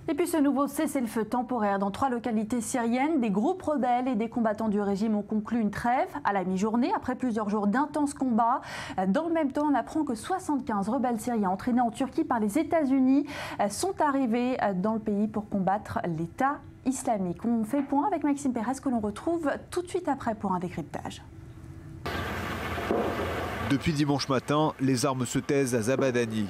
Et puis ce nouveau cessez-le-feu temporaire dans 3 localités syriennes, des groupes rebelles et des combattants du régime ont conclu une trêve à la mi-journée après plusieurs jours d'intenses combats. Dans le même temps, on apprend que 75 rebelles syriens entraînés en Turquie par les États-Unis sont arrivés dans le pays pour combattre l'État islamique. On fait le point avec Maxime Pérez que l'on retrouve tout de suite après pour un décryptage. Depuis dimanche matin, les armes se taisent à Zabadani.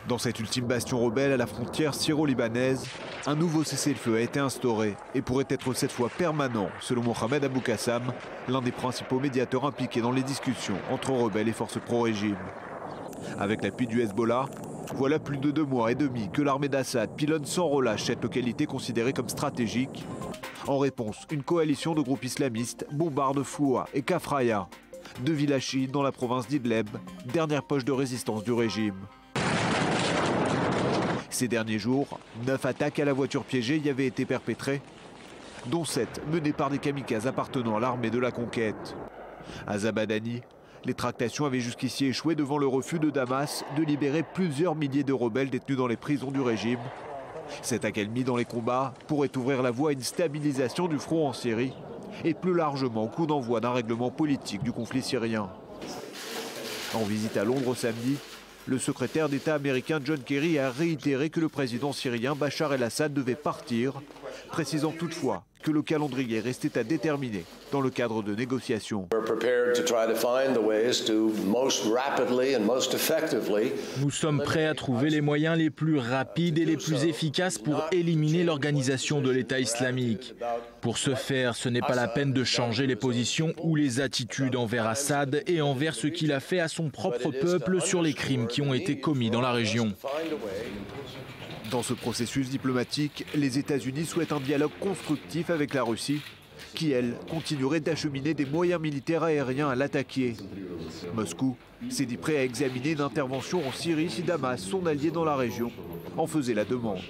Dans cette ultime bastion rebelle à la frontière syro-libanaise, un nouveau cessez-le-feu a été instauré et pourrait être cette fois permanent, selon Mohamed Abou Qassam, l'un des principaux médiateurs impliqués dans les discussions entre rebelles et forces pro-régime. Avec l'appui du Hezbollah, voilà plus de 2 mois et demi que l'armée d'Assad pilonne sans relâche cette localité considérée comme stratégique. En réponse, une coalition de groupes islamistes bombarde Foua et Kafraya, 2 villages chiites dans la province d'Idleb, dernière poche de résistance du régime. Ces derniers jours, 9 attaques à la voiture piégée y avaient été perpétrées, dont 7 menées par des kamikazes appartenant à l'armée de la conquête. À Zabadani, les tractations avaient jusqu'ici échoué devant le refus de Damas de libérer plusieurs milliers de rebelles détenus dans les prisons du régime. Cette accalmie dans les combats pourrait ouvrir la voie à une stabilisation du front en Syrie et plus largement au coup d'envoi d'un règlement politique du conflit syrien. En visite à Londres samedi, le secrétaire d'État américain John Kerry a réitéré que le président syrien Bachar el-Assad devait partir, précisant toutefois que le calendrier restait à déterminer dans le cadre de négociations. Nous sommes prêts à trouver les moyens les plus rapides et les plus efficaces pour éliminer l'organisation de l'État islamique. Pour ce faire, ce n'est pas la peine de changer les positions ou les attitudes envers Assad et envers ce qu'il a fait à son propre peuple sur les crimes qui ont été commis dans la région. Dans ce processus diplomatique, les États-Unis souhaitent un dialogue constructif avec la Russie, qui, elle, continuerait d'acheminer des moyens militaires aériens à l'attaquer. Moscou s'est dit prêt à examiner une intervention en Syrie si Damas, son allié dans la région, en faisait la demande.